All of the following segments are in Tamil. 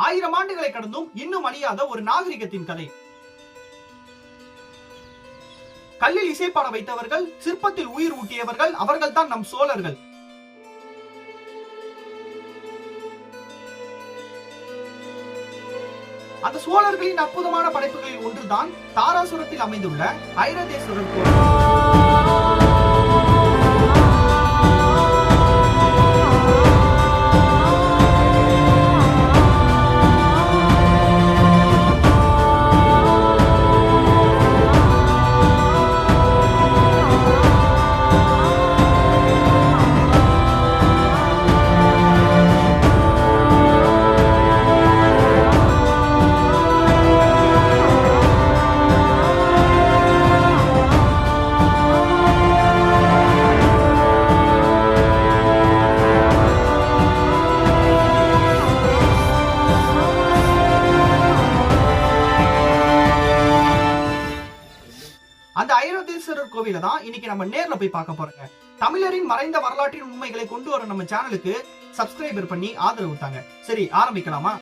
1000 ஆண்டுகளை கடந்தும் இன்னும் அழியாத ஒரு நாகரிகத்தின் கதை. கல்லில் இசைப்பாட வைத்தவர்கள், சிற்பத்தில் உயிர் ஊட்டியவர்கள், அவர்கள் தான் நம் சோழர்கள். அந்த சோழர்களின் அற்புதமான படைப்புகளில் ஒன்றுதான் தாராசுரத்தில் அமைந்துள்ள ஐராதேஸ்வரர் கோவில். அந்த ஐராதேஸ்வரர் கோவில தான் இன்னைக்கு நம்ம நேர்ல போய் பார்க்க போறோங்க. தமிழரின் மறைந்த வரலாற்றின் உண்மைகளை கொண்டு வர நம்ம சேனலுக்கு சப்ஸ்கிரைபர் பண்ணி ஆதரவு தாங்க. சரி, ஆரம்பிக்கலாமா?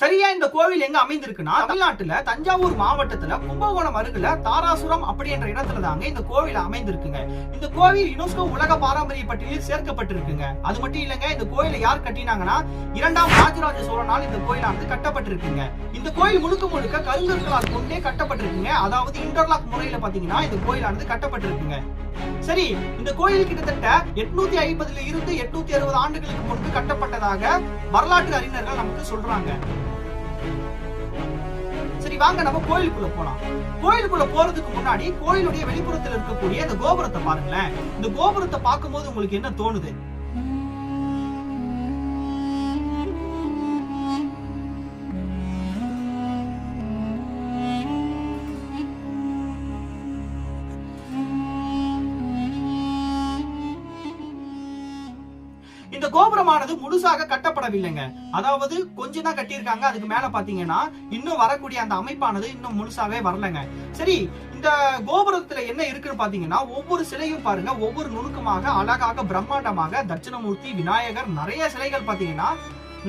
சரியா, இந்த கோவில் எங்க அமைந்திருக்குன்னா தமிழ்நாட்டுல தஞ்சாவூர் மாவட்டத்துல கும்பகோணம் அருகில தாராசுரம் அப்படின்ற இடத்துல தாங்க இந்த கோவில் அமைந்திருக்குங்க. இந்த கோவில் யுனெஸ்கோ உலக பாரம்பரிய பட்டியலில் சேர்க்கப்பட்டிருக்குங்க. அது மட்டும் இல்லங்க, இந்த கோயிலை யார் கட்டினாங்கன்னா 2ஆம் ராஜராஜ சோழனால் இந்த கோயிலானது கட்டப்பட்டிருக்குங்க. இந்த கோயில் முழுக்க முழுக்க கருங்கற்களால் கொண்டே கட்டப்பட்டிருக்குங்க. அதாவது இன்டர்லாக் முறையில பாத்தீங்கன்னா இந்த கோயிலானது கட்டப்பட்டிருக்குங்க. சரி, இந்த கோயில் கிட்டத்தட்ட 850 இருந்து 860 ஆண்டுகளுக்கு முன்பு கட்டப்பட்டதாக வரலாற்று அறிஞர்கள் நமக்கு சொல்றாங்க. சரி, வாங்க நம்ம கோயிலுக்குள்ள போலாம். கோயிலுக்குள்ள போறதுக்கு முன்னாடி கோயிலுடைய வெளிப்புறத்தில் இருக்கக்கூடிய இந்த கோபுரத்தை பாருங்களேன். இந்த கோபுரத்தை பார்க்கும்போது உங்களுக்கு என்ன தோணுது? இந்த கோபுரமானது முழுசாக கட்டப்படவில்லைங்க. அதாவது கொஞ்சம் தான் கட்டியிருக்காங்க. அதுக்கு மேல பாத்தீங்கன்னா இன்னும் வரக்கூடிய அந்த அமைப்பானது இன்னும் முழுசாவே வரலங்க. சரி, இந்த கோபுரத்துல என்ன இருக்குன்னு பாத்தீங்கன்னா ஒவ்வொரு சிலையும் பாருங்க, ஒவ்வொரு நுணுக்கமாக அழகாக பிரம்மாண்டமாக தட்சிணமூர்த்தி, விநாயகர், நிறைய சிலைகள் பாத்தீங்கன்னா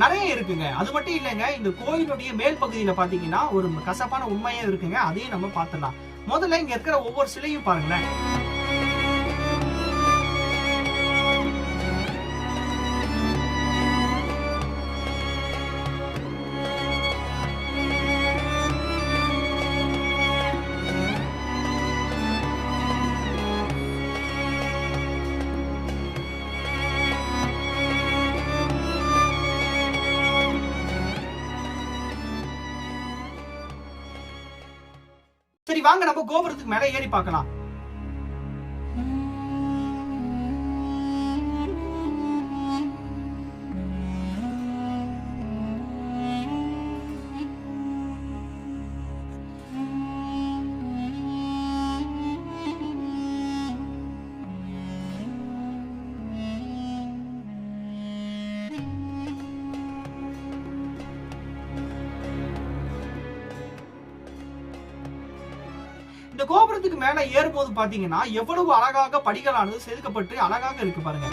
நிறைய இருக்குங்க. அது மட்டும் இல்லைங்க, இந்த கோயிலுடைய மேல் பகுதியில பாத்தீங்கன்னா ஒரு கசப்பான உண்மையே இருக்குங்க. அதையும் நம்ம பார்த்துடலாம். முதல்ல இங்க இருக்கிற ஒவ்வொரு சிலையும் பாருங்களேன். சரி, வாங்க நம்ம கோபுரத்துக்கு மேல ஏறி பார்க்கலாம். இந்த கோபுரத்துக்கு மேல ஏறும்போது பாத்தீங்கன்னா எவ்வளவு அழகாக படிகளானது செதுக்கப்பட்டு அழகாக இருக்கு பாருங்க.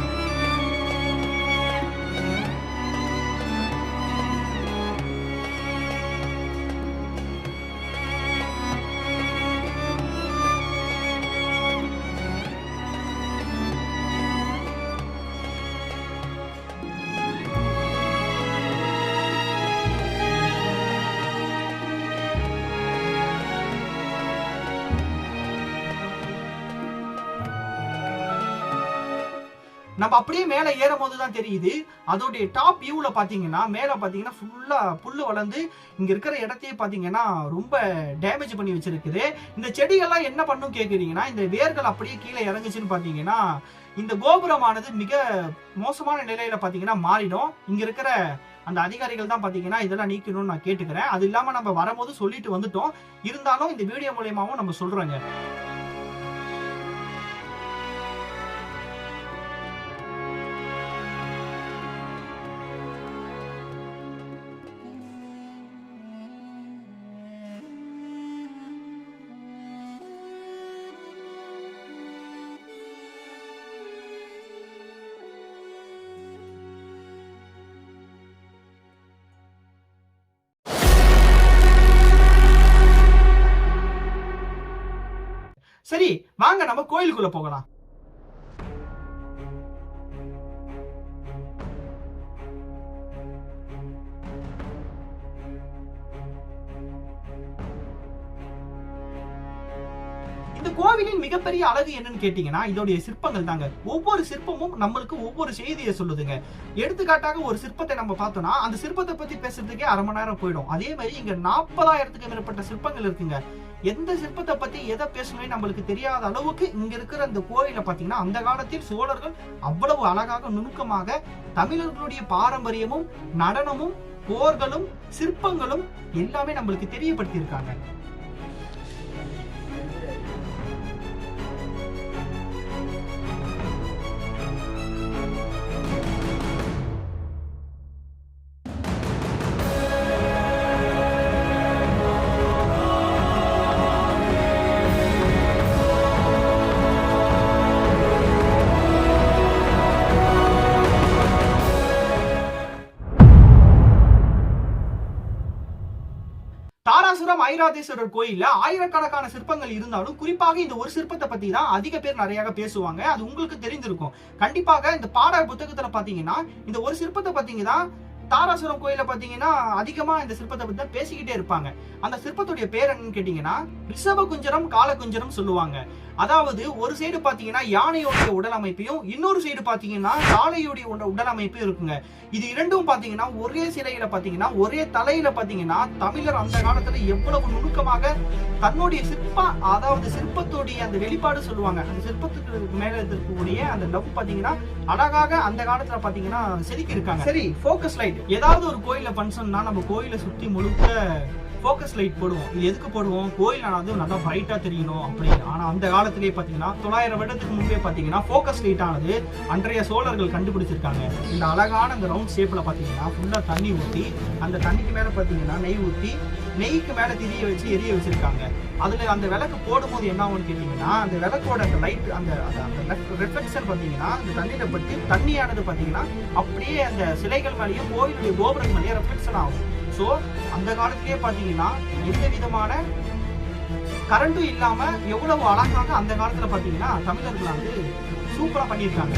நம்ம அப்படியே மேல ஏறும் போதுதான் தெரியுது, அதோடைய டாப் வியூல பாத்தீங்கன்னா மேல பாத்தீங்கன்னா ஃபுல்லா புல்லு வளர்ந்து இங்க இருக்கிற இடத்தையே பாத்தீங்கன்னா ரொம்ப டேமேஜ் பண்ணி வச்சிருக்குது. இந்த செடிகள்லாம் என்ன பண்ணும் கேக்குறீங்கன்னா, இந்த வேர்கள் அப்படியே கீழே இறங்குச்சுன்னு பாத்தீங்கன்னா இந்த கோபுரமானது மிக மோசமான நிலையில பாத்தீங்கன்னா மாறிடும். இங்க இருக்கிற அந்த அதிகாரிகள் தான் பாத்தீங்கன்னா இதெல்லாம் நீக்கணும்னு நான் கேட்டுக்கிறேன். அது இல்லாம நம்ம வரும்போது சொல்லிட்டு வந்துட்டோம். இருந்தாலும் இந்த வீடியோ மூலியமாவும் நம்ம சொல்றோங்க. சரி, வாங்க நம்ம கோயிலுக்குள்ள போகலாம். இந்த கோவிலின் மிகப்பெரிய அழகு என்னன்னு கேட்டீங்கன்னா இதோடைய சிற்பங்கள் தாங்க. ஒவ்வொரு சிற்பமும் நம்மளுக்கு ஒவ்வொரு செய்தியை சொல்லுதுங்க. எடுத்துக்காட்டாக ஒரு சிற்பத்தை நம்ம பார்த்தோம்னா அந்த சிற்பத்தை பத்தி பேசுறதுக்கே அரை மணி நேரம் போயிடும். அதே மாதிரி இங்க 40,000க்கும் மேற்பட்ட சிற்பங்கள் இருக்குங்க. எந்த சிற்பத்தை பத்தி எதை பேசணும்னு நம்மளுக்கு தெரியாத அளவுக்கு இங்க இருக்கிற அந்த கோயிலை பாத்தீங்கன்னா அந்த காலத்தில் சோழர்கள் அவ்வளவு அழகாக நுணுக்கமாக தமிழர்களுடைய பாரம்பரியமும் நடனமும் போர்களும் சிற்பங்களும் எல்லாமே நம்மளுக்கு தெரியப்படுத்தி இருக்காங்க. தாராசுரம் ஐராதேஸ்வரர் கோயில்ல ஆயிரக்கணக்கான சிற்பங்கள் இருந்தாலும் குறிப்பாக இந்த ஒரு சிற்பத்தை பத்தி தான் அதிக பேர் நிறைய பேசுவாங்க. அது உங்களுக்கு தெரிந்திருக்கும். கண்டிப்பாக இந்த பாட புத்தகத்துல பாத்தீங்கன்னா இந்த ஒரு சிற்பத்தை பாத்தீங்கன்னா தாராசுரம் கோயில பாத்தீங்கன்னா அதிகமா இந்த சிற்பத்தை பத்தி தான் பேசிக்கிட்டே இருப்பாங்க. அந்த சிற்பத்துடைய பேர் என்னன்னு கேட்டீங்கன்னா ரிஷப குஞ்சரம் கால குஞ்சரம் சொல்லுவாங்க. அதாவது ஒரு சைடு பாத்தீங்கன்னா யானையோடைய உடல் அமைப்பையும் இன்னொரு சைடு பாத்தீங்கன்னா காளையோடைய உடல் அமைப்பையும் இருக்குங்க. இது இரண்டும் பாத்தீங்கன்னா ஒரே சிலையில பாத்தீங்கன்னா ஒரே தலையில பாத்தீங்கன்னா தமிழர் அந்த காலத்துல எவ்வளவு நுணுக்கமாக தன்னுடைய அதாவது சிற்பத்துடைய அந்த வெளிப்பாடு சொல்லுவாங்க. அந்த சிற்பத்துக்கு மேல இருக்கக்கூடிய அந்த லவ் பாத்தீங்கன்னா அழகாக அந்த காலத்துல பாத்தீங்கன்னா செதுக்கி இருக்காங்க. சரி, போக்கஸ் லைட் ஏதாவது ஒரு கோயில்ல ஃபங்க்ஷன்னா நம்ம கோயிலை சுத்தி முழுக்க போக்கஸ் லைட் போடுவோம். இது எதுக்கு போடுவோம்? கோயில் ஆனது நல்லா பிரைட்டா தெரியணும் அப்படின்னு. ஆனா அந்த காலத்திலேயே பாத்தீங்கன்னா 900 வருடத்துக்கு முன்பே பாத்தீங்கன்னா போக்கஸ் லைட் ஆனது அன்றைய சோழர்கள் கண்டுபிடிச்சிருக்காங்க. இந்த அழகான அந்த ரவுண்ட் ஷேப்ல பாத்தீங்கன்னா ஃபுல்லா தண்ணி ஊற்றி அந்த தண்ணிக்கு மேல பாத்தீங்கன்னா நெய் ஊற்றி நெய்க்கு மேல திரிய வச்சு எரிய வச்சிருக்காங்க. அதுல அந்த விளக்கு போடும்போது என்ன ஆகும்னு கேட்டீங்கன்னா அந்த விளக்கோட அந்த லைட் அந்த ரிஃப்ளெக்ஷன் பாத்தீங்கன்னா அந்த தண்ணியில பட்டு தண்ணியானது பாத்தீங்கன்னா அப்படியே அந்த சிலைகள் மேலேயும் கோயிலுடைய கோபுரம் மேலேயே ரிஃப்ளெக்ஷன் ஆகும். சோ அந்த காலத்திலேயே பாத்தீங்கன்னா எந்த விதமான கரண்டும் இல்லாம எவ்வளவு அழகாக அந்த காலத்துல பாத்தீங்கன்னா தமிழர்கள் வந்து சூப்பரா பண்ணியிருக்காங்க.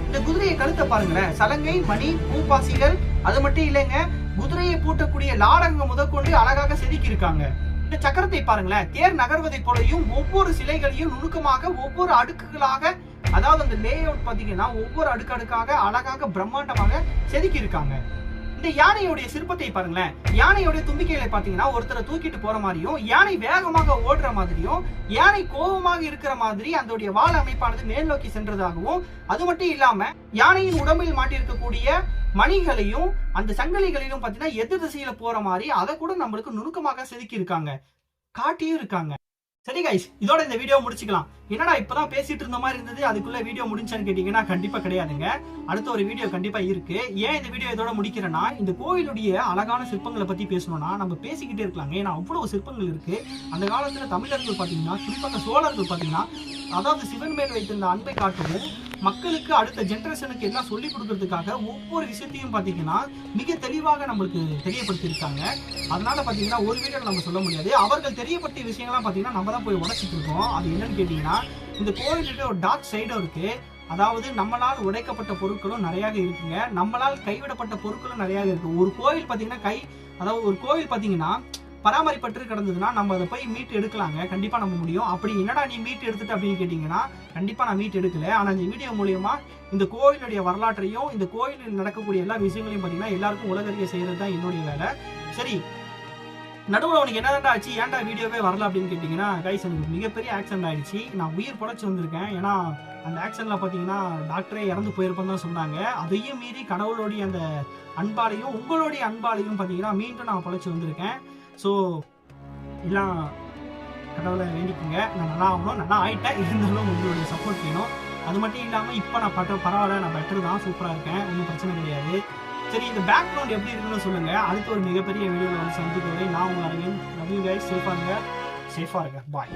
இந்த குதிரையை கழுத்தை பாருங்களேன், சலங்கை மணி பூப்பாசிகள் அது மட்டும் இல்லைங்க, குதிரையை பூட்டக்கூடிய லாடங்க முதற்கொண்டு அழகாக செதுக்கி இருக்காங்க. இந்த சக்கரத்தை பாருங்களேன், தேர் நகர்வதை போலையும் ஒவ்வொரு சிலைகளையும் நுணுக்கமாக ஒவ்வொரு அடுக்குகளாக அதாவது அந்த லே அவுட் பாத்தீங்கன்னா ஒவ்வொரு அடுக்கடுக்காக அழகாக பிரம்மாண்டமாக செதுக்கி இருக்காங்க. இந்த யானையோடைய சிற்பத்தை பாருங்களேன், யானையோடைய தும்பிக்கையில பாத்தீங்கன்னா ஒருத்தரை தூக்கிட்டு போற மாதிரியும் யானை வேகமாக ஓடுற மாதிரியும் யானை கோபமாக இருக்கிற மாதிரி அதோடைய வால் அமைப்பானது மேல் நோக்கி சென்றதாகவும் அது மட்டும் இல்லாம யானையின் உடம்பில் மாட்டிருக்கக்கூடிய மணிகளையும் அந்த சங்கிலிகளையும் பாத்தீங்கன்னா எதிர் திசையில போற மாதிரி அதை கூட நம்மளுக்கு நுணுக்கமாக செதுக்கி இருக்காங்க, காட்டியும் இருக்காங்க. சரி கைஸ், இதோட இந்த வீடியோ முடிச்சுக்கலாம். என்னடா இப்பதான் பேசிட்டு இருந்த மாதிரி இருந்தது, அதுக்குள்ள வீடியோ முடிஞ்சான்னு கேட்டீங்கன்னா கண்டிப்பா கிடையாதுங்க. அடுத்த ஒரு வீடியோ கண்டிப்பா இருக்கு. ஏன் இந்த வீடியோ இதோட முடிக்கிறேன்னா இந்த கோயிலுடைய அழகான சிற்பங்களை பத்தி பேசணும்னா நம்ம பேசிக்கிட்டே இருக்கலாங்க. ஏன்னா அவ்வளவு சிற்பங்கள் இருக்கு. அந்த காலத்துல தமிழர்கள் பாத்தீங்கன்னா குறிப்பாக சோழர்கள் பாத்தீங்கன்னா அதாவது சிவன் மேல் வைத்திருந்த அன்பை காட்டவும் மக்களுக்கு அடுத்த ஜெனரேஷனுக்கு எல்லாம் சொல்லி கொடுக்கறதுக்காக ஒவ்வொரு விஷயத்தையும் பாத்தீங்கன்னா மிக தெளிவாக நம்மளுக்கு தெரியப்படுத்தியிருக்காங்க. அதனால பாத்தீங்கன்னா ஒரு வீடியோ நம்ம சொல்ல முடியாது. அவர்கள் தெரியப்படுத்திய விஷயங்கள்லாம் பாத்தீங்கன்னா நம்ம தான் போய் உடைச்சிட்டு இருக்கோம். அது என்னன்னு கேட்டீங்கன்னா இந்த கோயிலுக்கு ஒரு டார்க் சைடும் இருக்கு. அதாவது நம்மளால் உடைக்கப்பட்ட பொருட்களும் நிறைய இருக்குங்க, நம்மளால் கைவிடப்பட்ட பொருட்களும் நிறைய இருக்கு. ஒரு கோயில் பாத்தீங்கன்னா அதாவது ஒரு கோயில் பாத்தீங்கன்னா பராமரிப்பட்டு கிடந்ததுன்னா நம்ம அதை போய் மீட்டு எடுக்கலாங்க, கண்டிப்பா நம்ம முடியும். அப்படி என்னடா நீ மீட்டு எடுத்துட்டு அப்படின்னு கேட்டீங்கன்னா கண்டிப்பா நான் மீட்டு எடுக்கல. ஆனா இந்த வீடியோ மூலியமா இந்த கோயிலுடைய வரலாற்றையும் இந்த கோயிலில் நடக்கக்கூடிய எல்லா விஷயங்களையும் பாத்தீங்கன்னா எல்லாருக்கும் உலகறிய செய்யறது தான் என்னுடைய வேலை. சரி, நடுவில் உனக்கு என்னடா ஆச்சு, ஏன்டா வீடியோவே வரல அப்படின்னு கேட்டீங்கன்னா கைஸ் எனக்கு மிகப்பெரிய ஆக்சிடென்ட் ஆயிடுச்சு. நான் உயிர் பொழைச்சு வந்திருக்கேன். ஏன்னா அந்த ஆக்சிடென்ட்ல பார்த்தீங்கன்னா டாக்டரே இறந்து போயிருப்பேன்னு தான் சொன்னாங்க. அதையும் மீறி கடவுளுடைய அந்த அன்பாலையும் உங்களுடைய அன்பாலையும் பார்த்தீங்கன்னா மீண்டும் நான் பொழைச்சி வந்திருக்கேன். ஸோ எல்லாம் கடவுளை வேண்டிக்குங்க. நான் நல்லா ஆகணும், நல்லா ஆகிட்டேன். இருந்தாலும் உங்களுடைய சப்போர்ட் வேணும். அது மட்டும் இல்லாமல் இப்போ நான் பரவாயில்ல, நான் பெட்டர் தான், சூப்பராக இருக்கேன், ஒன்றும் பிரச்சனை கிடையாது. சரி, இந்த பேக்ரவுண்ட் எப்படி இருக்குன்னு சொல்லுங்கள். அடுத்து ஒரு மிகப்பெரிய வீடியோவில் வந்து சந்திக்கிறேன். நான் உங்கள் அரவிந்த். Love you guys. சேஃபாக இருங்க, பாய்.